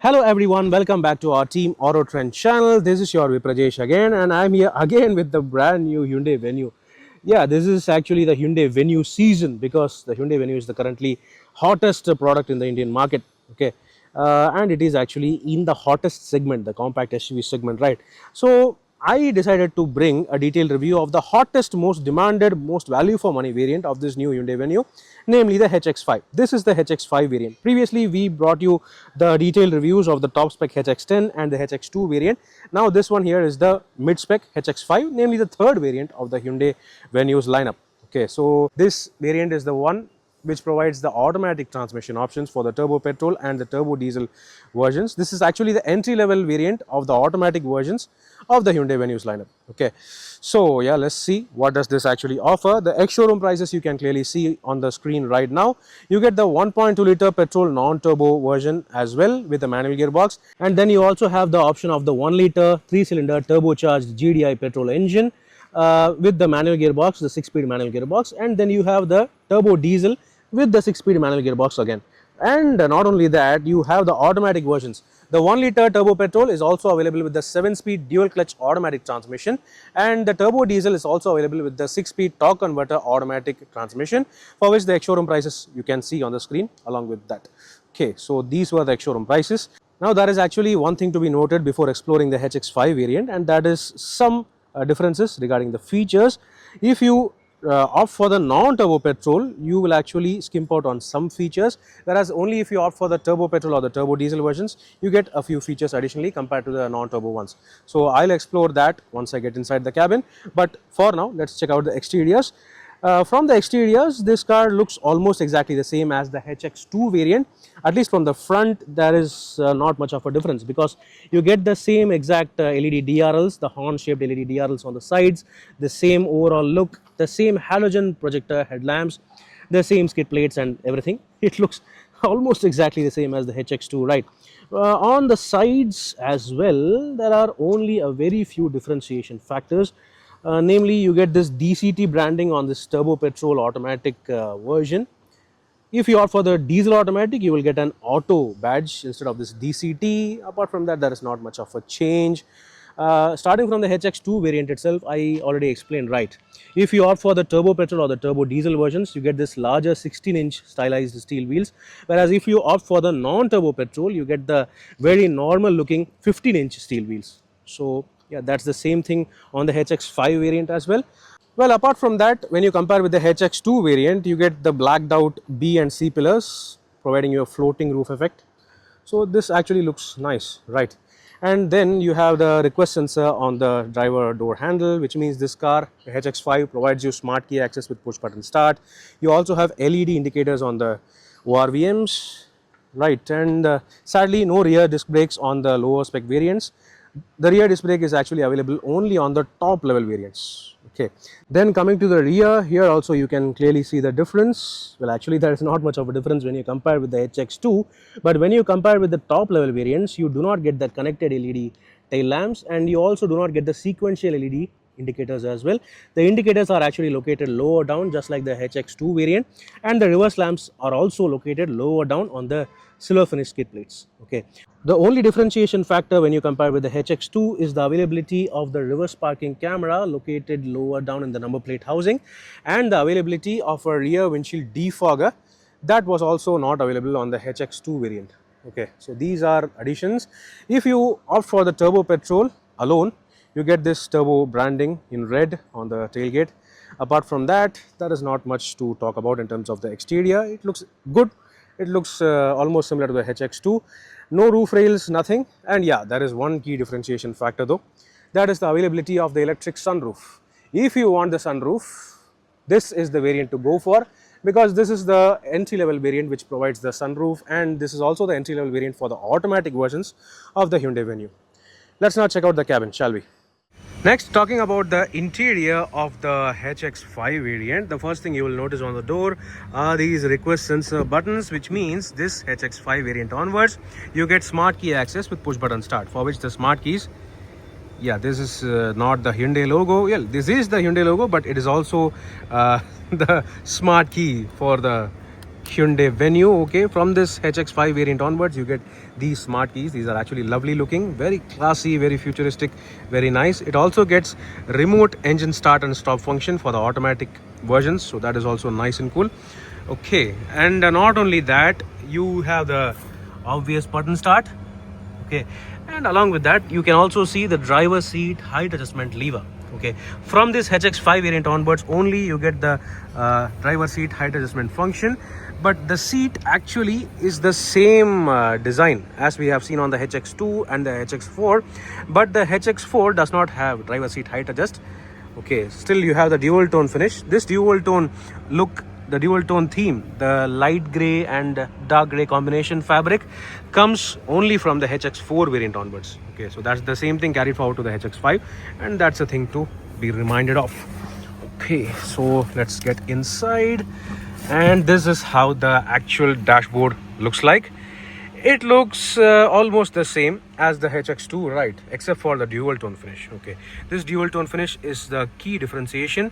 Hello everyone, welcome back to our Team Autotrend channel. This is your Viprajesh again, and I'm here again with the brand new Hyundai Venue. Yeah, this is actually the Hyundai Venue season because the Hyundai Venue is the currently hottest product in the Indian market. Okay, and it is actually in the hottest segment, the compact SUV segment, right? So I decided to bring a detailed review of the hottest, most demanded, most value for money variant of this new Hyundai Venue, namely the HX5. This is the HX5 variant. Previously, we brought you the detailed reviews of the top spec HX10 and the HX2 variant. Now, this one here is the mid spec HX5, namely the third variant of the Hyundai Venue's lineup. Okay, so this variant is the one which provides the automatic transmission options for the turbo petrol and the turbo diesel versions. This is actually the entry level variant of the automatic versions of the Hyundai Venue's lineup. Okay, so yeah, let's see what does this actually offer. The ex-showroom prices you can clearly see on the screen right now. You get the 1.2 liter petrol non-turbo version as well with the manual gearbox, and then you also have the option of the 1 liter 3-cylinder turbocharged GDI petrol engine with the manual gearbox, the 6-speed manual gearbox, and then you have the turbo diesel with the 6-speed manual gearbox again. And not only that, you have the automatic versions. The 1 liter turbo petrol is also available with the 7-speed dual clutch automatic transmission, and the turbo diesel is also available with the 6-speed torque converter automatic transmission, for which the ex-showroom prices you can see on the screen along with that. Okay, so these were the ex-showroom prices. Now there is actually one thing to be noted before exploring the HX5 variant, and that is some differences regarding the features. If you opt for the non-turbo petrol, you will actually skimp out on some features, whereas only if you opt for the turbo petrol or the turbo diesel versions, you get a few features additionally compared to the non-turbo ones. So I'll explore that once I get inside the cabin, but for now let's check out the exteriors. From the exteriors, this car looks almost exactly the same as the HX2 variant. At least from the front, there is not much of a difference because you get the same exact LED DRLs, the horn-shaped LED DRLs on the sides, the same overall look, the same halogen projector headlamps, the same skid plates and everything. It looks almost exactly the same as the HX2, right? On the sides as well, there are only a very few differentiation factors. Namely, you get this DCT branding on this turbo petrol automatic version. If you opt for the diesel automatic, you will get an auto badge instead of this DCT. Apart from that, there is not much of a change. Starting from the HX2 variant itself, I already explained, right? If you opt for the turbo petrol or the turbo diesel versions, you get this larger 16-inch stylized steel wheels, whereas if you opt for the non-turbo petrol, you get the very normal looking 15-inch steel wheels. So yeah, that's the same thing on the HX5 variant as well. Well, apart from that, when you compare with the HX2 variant, you get the blacked out B and C pillars, providing you a floating roof effect. So this actually looks nice, right? And then you have the request sensor on the driver door handle, which means this car, the HX5, provides you smart key access with push button start. You also have LED indicators on the ORVMs, right? And sadly, no rear disc brakes on the lower spec variants. The rear disc brake is actually available only on the top level variants. Okay, then coming to the rear, here also you can clearly see the difference. Well, actually there is not much of a difference when you compare with the HX2, but when you compare with the top level variants, you do not get the connected LED tail lamps, and you also do not get the sequential LED indicators as well. The indicators are actually located lower down, just like the HX2 variant, and the reverse lamps are also located lower down on the silver finished skid plates. Okay, the only differentiation factor when you compare with the HX2 is the availability of the reverse parking camera located lower down in the number plate housing, and the availability of a rear windshield defogger that was also not available on the HX2 variant. Okay, so these are additions. If you opt for the turbo petrol alone, you get this turbo branding in red on the tailgate. Apart from that, there is not much to talk about in terms of the exterior. It looks good. It looks almost similar to the HX2. No roof rails, nothing. And yeah, there is one key differentiation factor though. That is the availability of the electric sunroof. If you want the sunroof, this is the variant to go for, because this is the entry level variant which provides the sunroof, and this is also the entry level variant for the automatic versions of the Hyundai Venue. Let's now check out the cabin, shall we? Next, talking about the interior of the HX5 variant, the first thing you will notice on the door are these request sensor buttons, which means this HX5 variant onwards, you get smart key access with push button start, for which the smart keys, yeah, this is not the Hyundai logo. Yeah, this is the Hyundai logo, but it is also the smart key for the Hyundai Venue. Okay, from this HX5 variant onwards, you get these smart keys. These are actually lovely looking, very classy, very futuristic, very nice. It also gets remote engine start and stop function for the automatic versions, so that is also nice and cool. Okay, and not only that, you have the obvious button start. Okay, and along with that, you can also see the driver seat height adjustment lever. Okay, from this HX5 variant onwards only you get the driver seat height adjustment function, but the seat actually is the same design as we have seen on the HX2 and the HX4, but the HX4 does not have driver seat height adjust. Okay, still you have the dual tone finish. This dual tone look, the dual tone theme, the light gray and dark gray combination fabric comes only from the HX4 variant onwards. Okay, so that's the same thing carried forward to the HX5, and that's a thing to be reminded of. Okay, so let's get inside, and this is how the actual dashboard looks like. It looks almost the same as the HX2, right, except for the dual tone finish. Okay, this dual tone finish is the key differentiation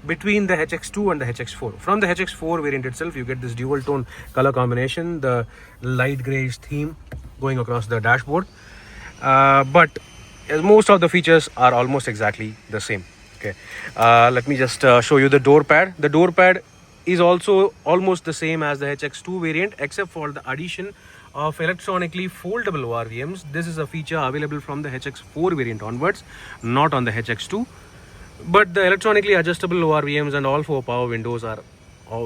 between the HX2 and the HX4. From the HX4 variant itself, you get this dual tone color combination, the light grayish theme going across the dashboard, but most of the features are almost exactly the same. Okay, let me just show you the door pad. The door pad is also almost the same as the HX2 variant, except for the addition of electronically foldable ORVMs. This is a feature available from the HX4 variant onwards, not on the HX2. But the electronically adjustable ORVMs and all four power windows are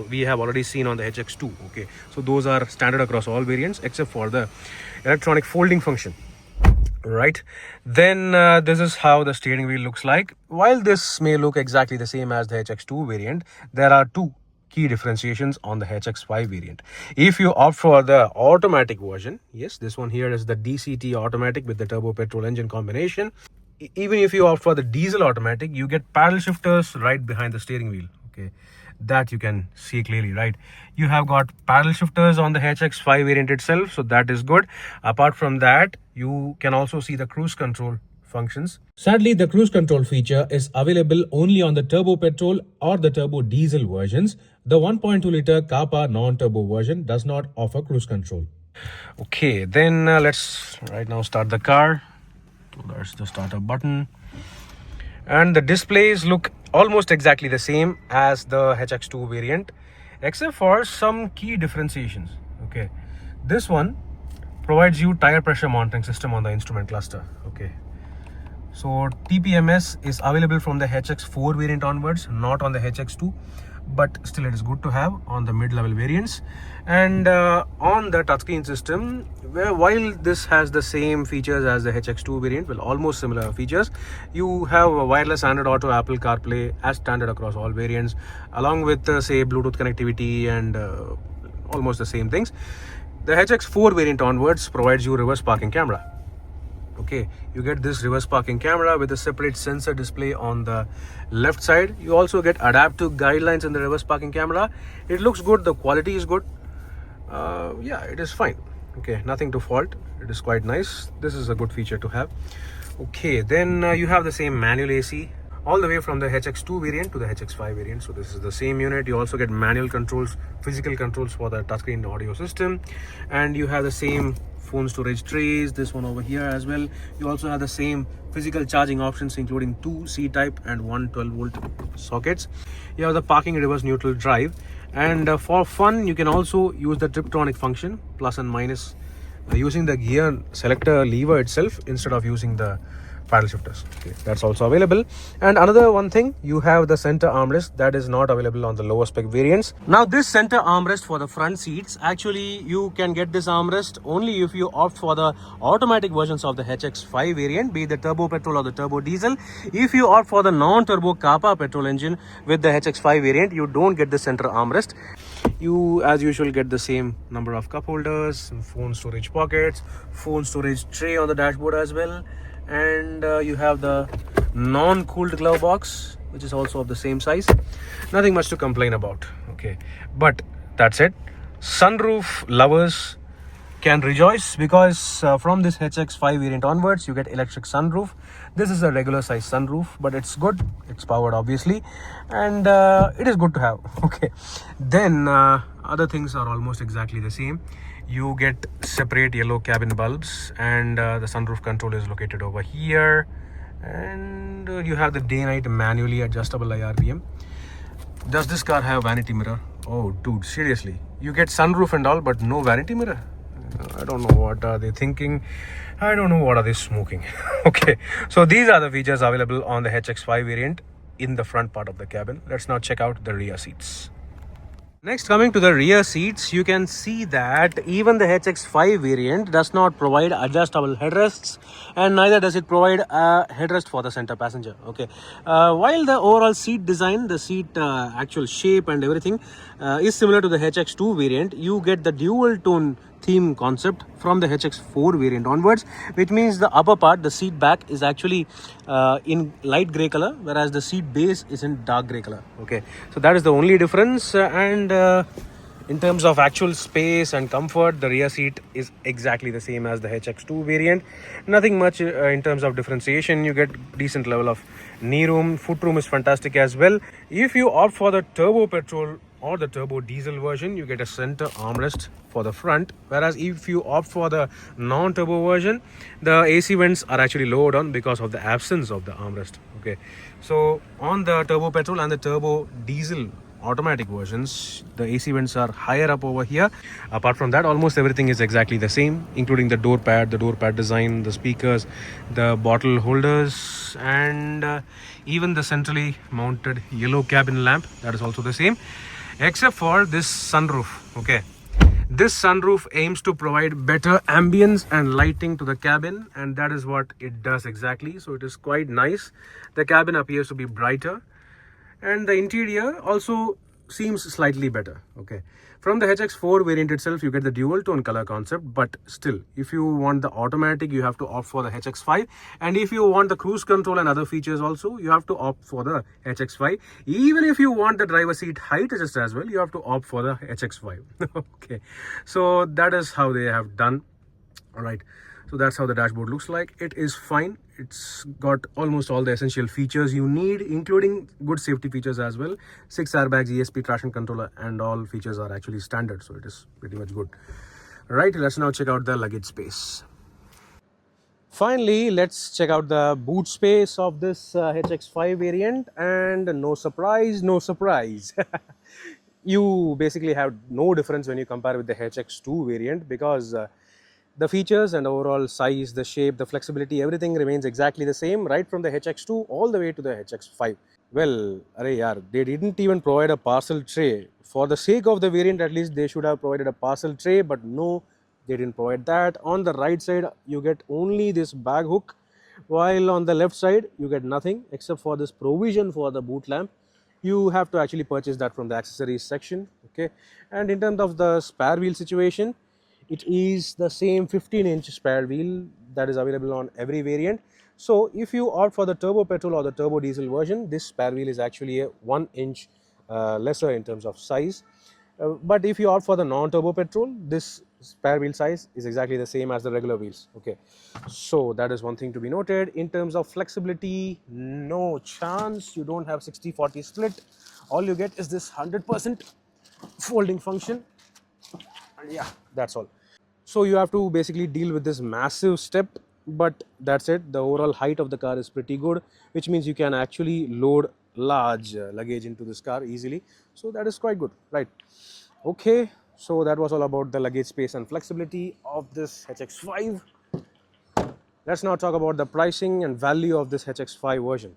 we have already seen on the HX2. Okay, so those are standard across all variants except for the electronic folding function. Right, then this is how the steering wheel looks like. While this may look exactly the same as the HX2 variant, there are two key differentiations on the HX5 variant. If you opt for the automatic version, yes, this one here is the DCT automatic with the turbo petrol engine combination. Even if you opt for the diesel automatic, you get paddle shifters right behind the steering wheel. Okay, that you can see clearly, right? You have got paddle shifters on the HX5 variant itself, so that is good. Apart from that, you can also see the cruise control functions. Sadly, the cruise control feature is available only on the turbo petrol or the turbo diesel versions. The 1.2 liter CarPlay non-turbo version does not offer cruise control. Okay, then let's right now start the car. So that's the startup button, and the displays look almost exactly the same as the HX2 variant, except for some key differentiations. Okay, this one provides you tire pressure monitoring system on the instrument cluster. Okay, so TPMS is available from the HX4 variant onwards, not on the HX2, but still it is good to have on the mid-level variants. And on the touchscreen system, while this has the same features as the HX2 variant, well, almost similar features, you have a wireless Android Auto, Apple CarPlay as standard across all variants, along with say Bluetooth connectivity and almost the same things. The HX4 variant onwards provides you reverse parking camera. Okay, you get this reverse parking camera with a separate sensor display on the left side. You also get adaptive guidelines in the reverse parking camera. It looks good, the quality is good. Yeah, it is fine. Okay, nothing to fault. It is quite nice. This is a good feature to have. Okay, then you have the same manual AC all the way from the HX2 variant to the HX5 variant. So this is the same unit. You also get manual controls, physical controls for the touchscreen audio system, and you have the same phone storage trays, this one over here as well. You also have the same physical charging options, including 2 C-type and 1 12-volt sockets. You have the parking reverse neutral drive, and for fun you can also use the Triptronic function, plus and minus, using the gear selector lever itself instead of using the paddle shifters. Okay, that's also available. And another one thing, you have the center armrest that is not available on the lower spec variants. Now this center armrest for the front seats, actually you can get this armrest only if you opt for the automatic versions of the HX5 variant, be it the turbo petrol or the turbo diesel. If you opt for the non-turbo CarPlay petrol engine with the HX5 variant, you don't get the center armrest. You as usual get the same number of cup holders, phone storage pockets, phone storage tray on the dashboard as well, and you have the non-cooled glove box, which is also of the same size. Nothing much to complain about. Okay, but that's it. Sunroof lovers can rejoice because from this HX5 variant onwards you get electric sunroof. This is a regular size sunroof, but it's good, it's powered obviously, and it is good to have. Okay, then other things are almost exactly the same. You get separate yellow cabin bulbs, and the sunroof control is located over here, and you have the day-night manually adjustable IRVM. Does this car have vanity mirror? Oh dude, seriously, you get sunroof and all but no vanity mirror? I don't know what are they thinking. I don't know what are they smoking. Okay, so these are the features available on the HX5 variant in the front part of the cabin. Let's now check out the rear seats. Next, coming to the rear seats, you can see that even the HX5 variant does not provide adjustable headrests, and neither does it provide a headrest for the center passenger. Okay, while the overall seat design, the seat actual shape and everything is similar to the HX2 variant, you get the dual tone theme concept from the HX4 variant onwards, which means the upper part, the seat back, is actually in light gray color, whereas the seat base is in dark gray color. Okay, so that is the only difference, and in terms of actual space and comfort, the rear seat is exactly the same as the HX2 variant. Nothing much in terms of differentiation. You get decent level of knee room. Foot room is fantastic as well. If you opt for the turbo petrol or the turbo diesel version, you get a center armrest for the front, whereas if you opt for the non-turbo version, the AC vents are actually lowered on because of the absence of the armrest. Okay, so on the turbo petrol and the turbo diesel automatic versions, the AC vents are higher up over here. Apart from that, almost everything is exactly the same, including the door pad design, the speakers, the bottle holders, and even the centrally mounted yellow cabin lamp, that is also the same, except for this sunroof. Okay, this sunroof aims to provide better ambience and lighting to the cabin, and that is what it does exactly. So it is quite nice. The cabin appears to be brighter, and the interior also seems slightly better. Okay, from the HX4 variant itself, you get the dual tone color concept, but still, if you want the automatic, you have to opt for the HX5, and if you want the cruise control and other features also, you have to opt for the HX5. Even if you want the driver seat height adjust as well, you have to opt for the HX5. Okay, so that is how they have done. All right, so that's how the dashboard looks like. It is fine. It's got almost all the essential features you need, including good safety features as well. 6 airbags, ESP, traction controller, and all features are actually standard, so it is pretty much good. Right, let's now check out the luggage space. Finally, let's check out the boot space of this HX5 variant, and no surprise, you basically have no difference when you compare with the HX2 variant, because the features and overall size, the shape, the flexibility, everything remains exactly the same, right from the HX2 all the way to the HX5. Well, arey yaar, they didn't even provide a parcel tray. For the sake of the variant, at least they should have provided a parcel tray, but no, they didn't provide that. On the right side, you get only this bag hook, while on the left side, you get nothing except for this provision for the boot lamp. You have to actually purchase that from the accessories section. Okay, and in terms of the spare wheel situation, it is the same 15-inch spare wheel that is available on every variant. So if you opt for the turbo petrol or the turbo diesel version, this spare wheel is actually a 1 inch lesser in terms of size. But if you opt for the non-turbo petrol, this spare wheel size is exactly the same as the regular wheels. Okay, so that is one thing to be noted. In terms of flexibility, no chance. You don't have 60-40 split. All you get is this 100% folding function. Yeah, that's all. So you have to basically deal with this massive step, but that's it. The overall height of the car is pretty good, which means you can actually load large luggage into this car easily. So that is quite good, right? Okay, so that was all about the luggage space and flexibility of this HX5. Let's now talk about the pricing and value of this HX5 version.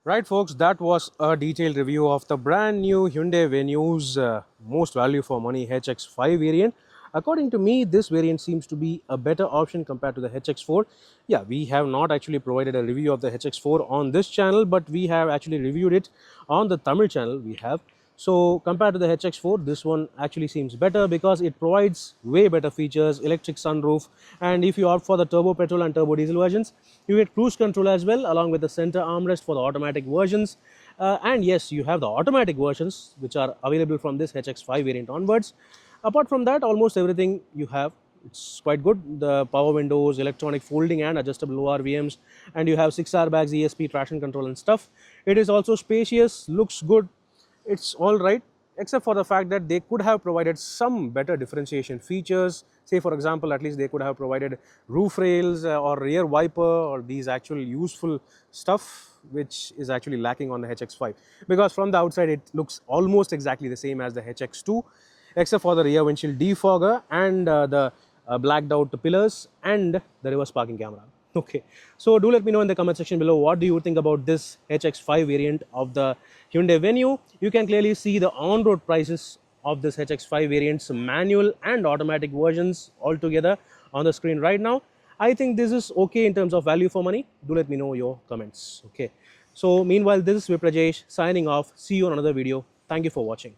Right folks, that was a detailed review of the brand new Hyundai Venue's most value for money HX5 variant. According to me, this variant seems to be a better option compared to the HX4. Yeah, we have not actually provided a review of the HX4 on this channel, but we have actually reviewed it on the Tamil channel we have. So compared to the HX4, this one actually seems better because it provides way better features, electric sunroof, and if you opt for the turbo petrol and turbo diesel versions, you get cruise control as well, along with the center armrest for the automatic versions. And yes, you have the automatic versions which are available from this HX5 variant onwards. Apart from that, almost everything you have, it's quite good. The power windows, electronic folding and adjustable ORVMs, and you have 6 airbags, ESP, traction control and stuff. It is also spacious, looks good. It's all right, except for the fact that they could have provided some better differentiation features. Say for example, at least they could have provided roof rails or rear wiper or these actual useful stuff, which is actually lacking on the HX5, because from the outside it looks almost exactly the same as the HX2, except for the rear windshield defogger and the blacked out pillars and the reverse parking camera. Okay, so do let me know in the comment section below, what do you think about this HX5 variant of the Hyundai Venue. You can clearly see the on-road prices of this HX5 variant's manual and automatic versions all together on the screen right now. I think this is okay in terms of value for money. Do let me know your comments. Okay, so meanwhile, this is Viprajesh signing off. See you on another video. Thank you for watching.